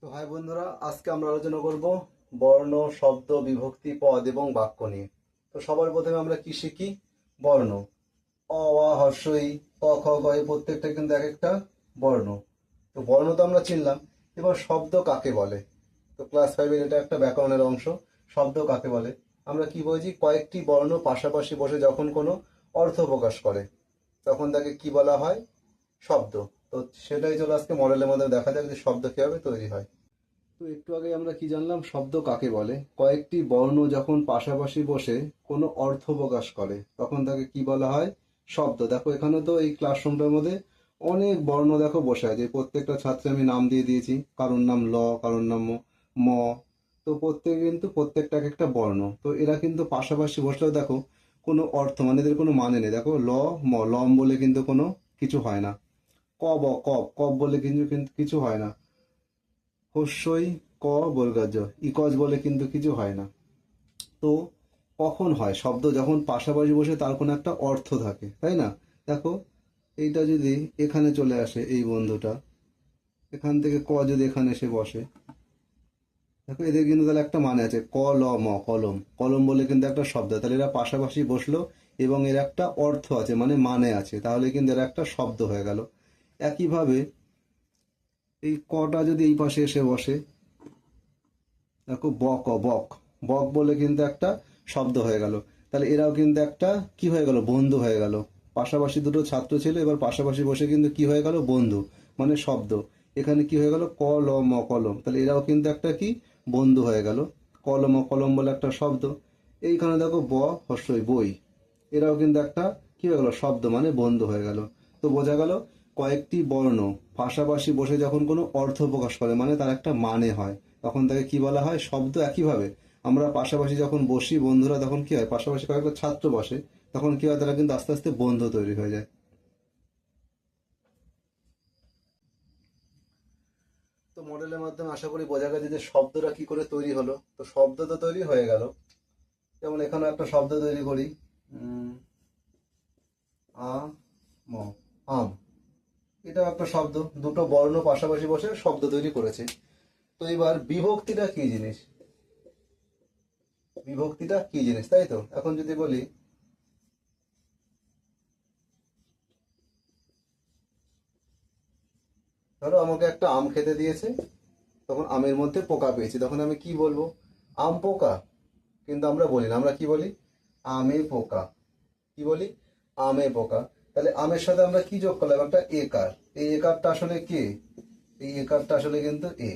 তো হাই বন্ধুরা, আজকে আমরা আলোচনা করব বর্ণ, শব্দ, বিভক্তি, পদ এবং বাক্য নিয়ে। তো সবার প্রথমে আমরা কি শিখি? বর্ণ। অ, আ, হর্ষই, ক, খ, গ, এই প্রত্যেকটা কিন্তু এক একটা বর্ণ। তো বর্ণ তো আমরা চিনলাম। এবার শব্দ কাকে বলে? তো ক্লাস 5-এর এটা একটা ব্যাকরণের অংশ। শব্দ কাকে বলে? আমরা কি বলছি? কয়েকটি বর্ণ পাশাপাশি বসে যখন কোনো অর্থ প্রকাশ করে তখন তাকে কি বলা হয়? শব্দ। তো সেটাই চলো আজকে মডেলের মধ্যে দেখা যাক যে শব্দ কিভাবে তৈরি হয়। তো একটু আগে আমরা কি জানলাম? শব্দ কাকে বলে? কয়েকটি বর্ণ যখন পাশাপাশি বসে কোনো অর্থ প্রকাশ করে তখন তাকে কি বলা হয়? শব্দ। দেখো এখানে তো এই ক্লাসরুমটার মধ্যে অনেক বর্ণ দেখো বসে আছে। প্রত্যেকটা ছাত্রে আমি নাম দিয়ে দিয়েছি, কারোর নাম ল, কারোর নাম ম। তো প্রত্যেকে কিন্তু প্রত্যেকটা এক একটা বর্ণ। তো এরা কিন্তু পাশাপাশি বসলেও দেখো কোনো অর্থ মানে এদের কোনো মানে নেই। দেখো ল, ম, লম বলে কিন্তু কোনো কিছু হয় না। ক, ব, কব, কব বলে কিন্তু কিন্তু কিছু হয় না। হস্যই, ক, বর্গাজ, ইকজ বলে কিন্তু কিছু হয় না। তো কখন হয়? শব্দ যখন পাশাপাশি বসে তার কোনো একটা অর্থ থাকে, তাই না? দেখো এইটা যদি এখানে চলে আসে, এই বন্ধুটা এখান থেকে ক যদি এখানে এসে বসে, দেখো এদের কিন্তু তাহলে একটা মানে আছে। ক, ল, ম, কলম। কলম বলে কিন্তু একটা শব্দ। তাহলে এরা পাশাপাশি বসলো এবং এর একটা অর্থ আছে, মানে আছে, তাহলে কিন্তু এরা একটা শব্দ হয়ে গেল। একইভাবে এই কটা যদি এই পাশে এসে বসে, দেখো বক, বক, বক বলে কিন্তু একটা শব্দ হয়ে গেল। তাহলে এরাও কিন্তু একটা কি হয়ে গেল? বন্ধু হয়ে গেল। পাশাপাশি দুটো ছাত্র ছিল, এবার পাশাপাশি বসে কিন্তু কি হয়ে গেল? বন্ধু, মানে শব্দ। এখানে কি হয়ে গেল? ক, ল, ম, কলম। তাহলে এরাও কিন্তু একটা কি? বন্ধু হয়ে গেল। কলম ও কলম বলে একটা শব্দ। এইখানে দেখো ব, হস্যই, বই। এরাও কিন্তু একটা কি হয়ে গেল? শব্দ, মানে বন্ধু হয়ে গেল। তো বোঝা গেল কয়েকটি বর্ণ পাশাপাশি বসে যখন কোনো অর্থ প্রকাশ করে মানে তার একটা মানে হয় তখন তাকে কি বলা হয়? শব্দ। একইভাবে আমরা পাশাপাশি যখন বসি বন্ধুরা, তখন কি হয়? পাশাপাশি কয়েকটা ছাত্র বসে, তখন কি হয়? তারা কিন্তু আস্তে আস্তে বন্ধু তৈরি হয়ে যায়। তো মডেলের মাধ্যমে আশা করি বোঝা গেছে যে শব্দটা কি করে তৈরি হলো। তো শব্দ তো তৈরি হয়ে গেল। যেমন এখানে একটা শব্দ তৈরি করি, আ, ম, আম। এটাও একটা শব্দ। দুটো বর্ণ পাশাপাশি বসে শব্দ তৈরি করেছে। তো এবার বিভক্তিটা কি জিনিস? বিভক্তিটা কি জিনিস, তাই তো? এখন যদি বলি, ধরো আমাকে একটা আম খেতে দিয়েছে, তখন আমের মধ্যে পোকা পেয়েছি, তখন আমি কি বলবো? আম পোকা। কিন্তু আমরা বলি না, আমরা কি বলি? আমে পোকা। কি বলি? আমে পোকা। তাহলে আমের সাথে আমরা কি যোগ করলাম? একটা একার। এই একারটা আসলে কে? এই একারটা আসলে কিন্তু এ,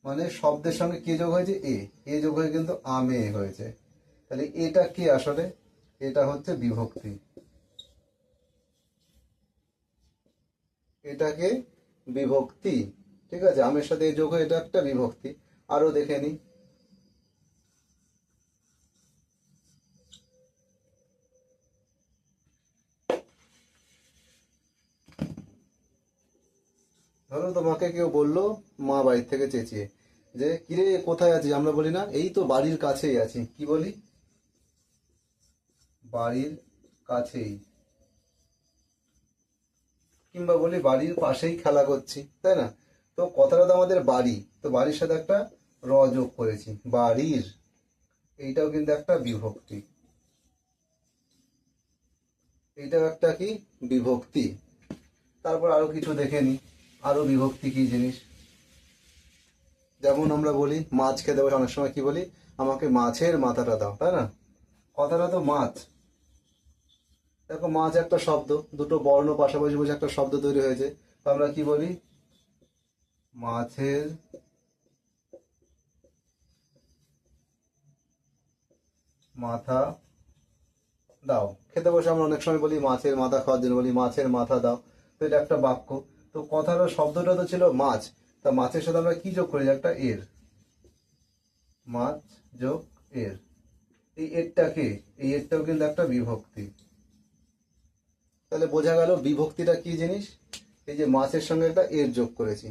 মানে শব্দের সঙ্গে কি যোগ হয়েছে? এ। এ যোগ হয়ে কিন্তু আমে হয়েছে। তাহলে এটা কি আসলে? এটা হচ্ছে বিভক্তি। এটাকে বিভক্তি। ঠিক আছে, আমের সাথে এই যোগ হয়ে এটা একটা বিভক্তি। আরো দেখে নি। ধরো তোমাকে কেউ বললো মা বাড়ির থেকে চেঁচিয়ে যে কিরে কোথায় আছিস? আমরা বলি না এই তো বাড়ির কাছেই আছি। কি বলি? বাড়ির কাছেই। কিংবা বলি বাড়ির পাশেই খেলা করছি, তাই না? তো কথাটা তো আমাদের বাড়ি, তো বাড়ির সাথে একটা র যোগ করেছি, বাড়ির। এইটাও কিন্তু একটা বিভক্তি। এইটাও একটা কি? বিভক্তি। তারপর আরো কিছু দেখে নি। আরো বিভক্তি কি জিনিস? যেমন আমরা বলি মাছ খেতে বসে অনেক সময় কি বলি? আমাকে মাছের মাথাটা দাও, তাই না? কথাটা তো মাছ। দেখো মাছ একটা শব্দ, দুটো বর্ণ পাশাপাশি বসে একটা শব্দ তৈরি হয়েছে। তো আমরা কি বলি? মাছের মাথা দাও। খেতে বসে আমরা অনেক সময় বলি মাছের মাথা খাওয়ার জন্য বলি মাছের মাথা দাও। তো এটা একটা বাক্য। তো কথাটা শব্দটা তো ছিল মাছ। তা মাছের সাথে আমরা কি যোগ করি? একটা এর। মাছ যোগ এর। এই এরটা কে? এই এরটাও কিন্তু একটা বিভক্তি। তাহলে বোঝা গেল বিভক্তিটা কি জিনিস। এই যে মাছের সঙ্গে একটা এর যোগ করেছি।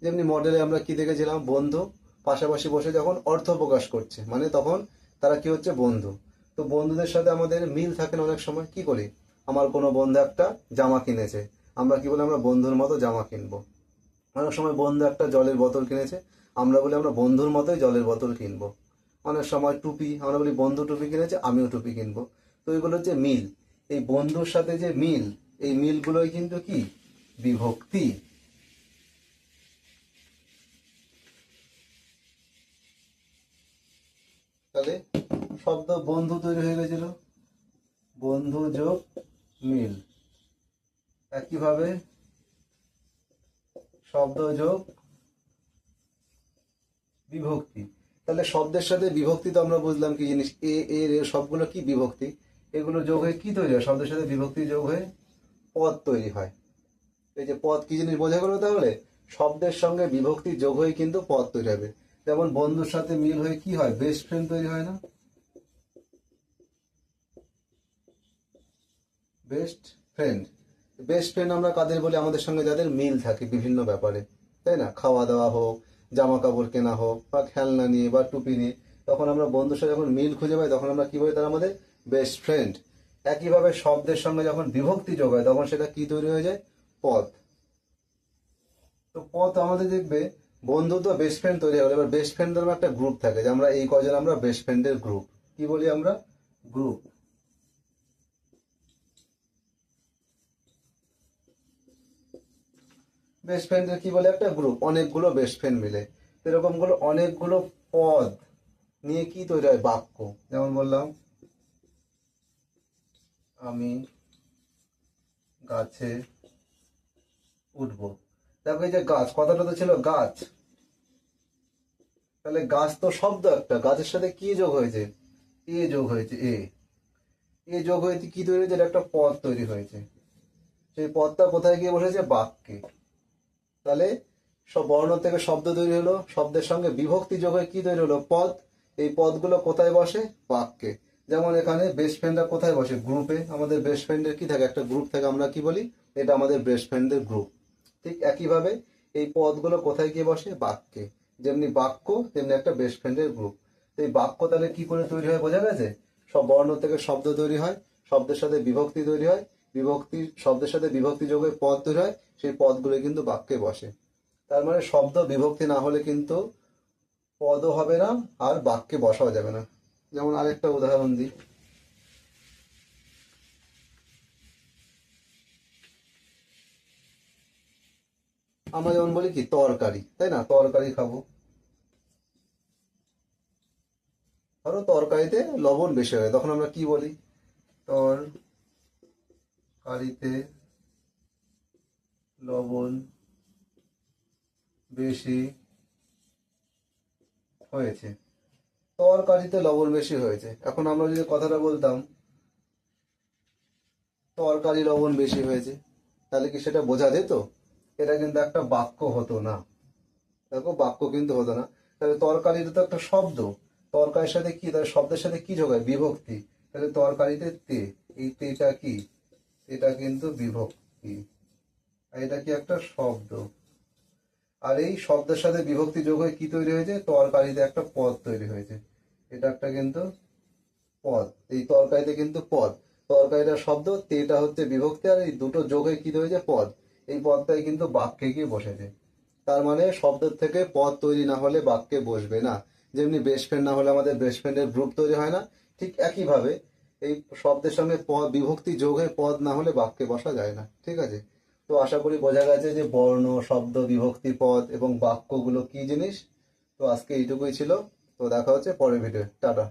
যেমনি মডেলে আমরা কি দেখেছিলাম? বন্ধু পাশাপাশি বসে যখন অর্থ প্রকাশ করছে মানে তখন তারা কি হচ্ছে? বন্ধু। তো বন্ধুদের সাথে আমাদের মিল থাকে না অনেক সময়। কি করি? আমার কোনো বন্ধু একটা জামা কিনেছে, আমরা কি বলি? আমরা বন্ধুর মতো জামা কিনবো। অনেক সময় বন্ধু একটা জলের বোতল কিনেছে, আমরা বলি আমরা বন্ধুর মতোই জলের বোতল কিনবো। অনেক সময় টুপি, আমরা বলি বন্ধু টুপি কিনেছে, আমিও টুপি কিনবো। তো এগুলো হচ্ছে মিল। এই বন্ধুর সাথে যে মিল, এই মিলগুলোই কিন্তু কি বিভক্তি। তাহলে শব্দ বন্ধু তৈরি হয়ে গেছিল, বন্ধু যোগ মিল। একইভাবে শব্দ যোগ বিভক্তি। তাহলে শব্দের সাথে বিভক্তি তো আমরা বুঝলাম কি জিনিস, এ এর এ সবগুলো কি বিভক্তি। এগুলো যোগ হয়ে কি তৈরি হয়, শব্দের সাথে বিভক্তি যোগ হয়ে পদ তৈরি হয়। এই যে পদ কি জিনিস বোঝা গেল, তাহলে শব্দের সঙ্গে বিভক্তি যোগ হয়ে কিন্তু পদ তৈরি হবে। যেমন বন্ধুর সাথে মিল হয়ে কি হয়, বেস্ট ফ্রেন্ড তৈরি হয় না, বেস্ট ফ্রেন্ড। বেস্ট ফ্রেন্ড আমরা কাদের বলি, আমাদের সঙ্গে যাদের মিল থাকে বিভিন্ন ব্যাপারে, তাই না, খাওয়া দাওয়া হোক, জামা কাপড় কেনা হোক, বা খেলনা নিয়ে বা টুপি নিয়ে, তখন আমরা বন্ধুর সাথে যখন মিল খুঁজে পাই তখন আমরা কি বলি, তারা আমাদের বেস্ট ফ্রেন্ড। একইভাবে শব্দের সঙ্গে যখন বিভক্তি যোগ হয় তখন সেটা কি তৈরি হয়ে যায়, পদ। তো পদ আমাদের দেখবে বন্ধু তো বেস্ট ফ্রেন্ড তৈরি হলো, এবার বেস্ট ফ্রেন্ডের একটা গ্রুপ থাকে, যে আমরা এই কজন আমরা বেস্ট ফ্রেন্ডের গ্রুপ, কি বলি আমরা, গ্রুপ। বেস্ট ফ্রেন্ডের কি বলে, একটা গ্রুপ, অনেকগুলো বেস্ট ফ্রেন্ড মিলে। এরকম গুলো অনেকগুলো পদ নিয়ে কি তৈরি হয়, বাক্য। যেমন বললাম, আমি গাছে উঠবো। দেখো এই যে গাছ, কথাটা তো ছিল গাছ, তাহলে গাছ তো শব্দ একটা, গাছের সাথে কি যোগ হয়েছে, এ যোগ হয়েছে, এ যোগ হয়েছে কি তৈরি হয়েছে, এটা একটা পদ তৈরি হয়েছে। সেই পদটা কোথায় গিয়ে বসেছে, বাক্যে। তাহলে সব বর্ণ থেকে শব্দ তৈরি হলো, শব্দের সঙ্গে বিভক্তি যোগ হয়ে কি তৈরি হলো, পদ। এই পদগুলো কোথায় বসে, বাক্যে। যেমন এখানে বেস্ট ফ্রেন্ডরা কোথায় বসে, গ্রুপে। আমাদের বেস্ট ফ্রেন্ডের কি থাকে, একটা গ্রুপ থাকে, আমরা কি বলি, এটা আমাদের বেস্ট ফ্রেন্ডের গ্রুপ। ঠিক একইভাবে এই পদগুলো কোথায় গিয়ে বসে, বাক্যে। যেমনি বাক্য তেমনি একটা বেস্ট ফ্রেন্ডের গ্রুপ। তো এই বাক্য তাহলে কি করে তৈরি হয়, বোঝা গেছে। সব বর্ণ থেকে শব্দ তৈরি হয়, শব্দের সাথে বিভক্তি তৈরি হয়, বিভক্তি শব্দের সাথে বিভক্তি যোগ হয়ে পদ তৈরি হয়, সেই পদগুলো কিন্তু বাক্যে বসে। তার মানে শব্দ বিভক্তি না হলে কিন্তু পদও হবে না, আর বাক্যে বসাও যাবে না। যেমন আরেকটা উদাহরণ দিই, আমরা যেমন বলি কি তরকারি, তাই না, তরকারি খাবো। ধরো তরকারিতে লবণ বেশি হয়, তখন আমরা কি বলি, তরকারিতে লবণ বেশি হয়েছে। তরকারিতে লবণ বেশি হয়েছে, এখন আমরা যদি কথাটা বলতাম তরকারি লবণ বেশি হয়েছে, তাহলে কি সেটা বোঝা যেত, এটা কিন্তু একটা বাক্য হতো না। দেখো বাক্য কিন্তু হতো না। তাহলে তরকারিটা তো একটা শব্দ, তরকারির সাথে কি, তাহলে শব্দের সাথে কি যোগায়, বিভক্তি। তাহলে তরকারিতে তে, এই তেটা কি, এটা কিন্তু বিভক্তি, আর এটা কি একটা শব্দ। আর এই শব্দের সাথে বিভক্তি যোগ হয়ে কি তৈরি হয়েছে, তরকারিতে একটা পদ তৈরি হয়েছে, এটা একটা কিন্তু পদ। এই তরকারিতে কিন্তু পদ, তরকারিটা শব্দ, তেটা হচ্ছে বিভক্তি, আর এই দুটো যোগ হয়ে কি হয়েছে, পদ। এই পদটাই কিন্তু বাক্যে গিয়ে বসেছে। তার মানে শব্দের থেকে পদ তৈরি না হলে বাক্যে বসবে না। যেমনি বেস্ট ফ্রেন্ড না হলে আমাদের বেস্ট ফ্রেন্ডের গ্রুপ তৈরি হয় না, ঠিক একইভাবে এই শব্দের সঙ্গে পদ বিভক্তি যোগ হয়ে পদ না হলে বাক্যে বসা যায় না। ঠিক আছে, তো আশা করি বোঝা গেছে যে বর্ণ, শব্দ, বিভক্তি, পদ এবং বাক্যগুলো কি জিনিস। তো আজকে এইটুকুই ছিল। তো দেখা হচ্ছে পরের ভিডিও, টাটা।